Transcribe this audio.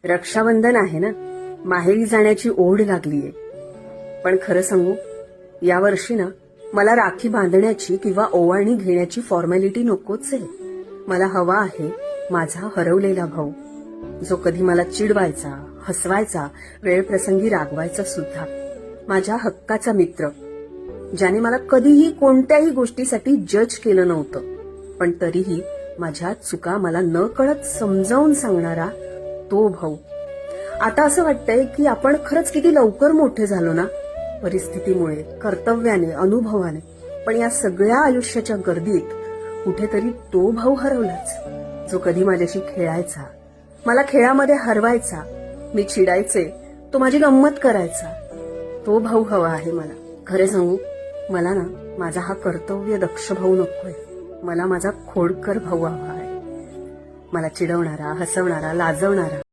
रक्षाबंधन आहे ना, माहेरी जाण्याची ओढ लागलीये. पण खरं सांगू, यावर्षी ना मला राखी बांधण्याची किंवा ओवाळणी घेण्याची फॉर्मॅलिटी नकोच आहे. मला हवा आहे माझा हरवलेला भाऊ, जो कधी मला चिडवायचा, हसवायचा, वेळप्रसंगी रागवायचा सुद्धा. माझ्या हक्काचा मित्र, ज्याने मला कधीही कोणत्याही गोष्टीसाठी जज केलं नव्हतं, पण तरीही माझ्या चुका मला न कळत समजावून सांगणारा तो भाऊ. आता असं वाटतंय की आपण खरंच किती लवकर मोठे झालो ना, परिस्थितीमुळे, कर्तव्याने, अनुभवाने. पण या सगळ्या आयुष्याच्या गर्दीत कुठेतरी तो भाऊ हरवलाच, जो कधी माझ्याशी खेळायचा, मला खेळामध्ये हरवायचा, मी चिडायचे, तो माझी गंमत करायचा. तो भाऊ हवा आहे मला. खरे सांगू, मला ना माझा हा कर्तव्य दक्ष भाऊ नकोय. मला माझा खोडकर भाऊ हवा आहे. मला चिडवणारा, हसवणारा, लाजवणारा.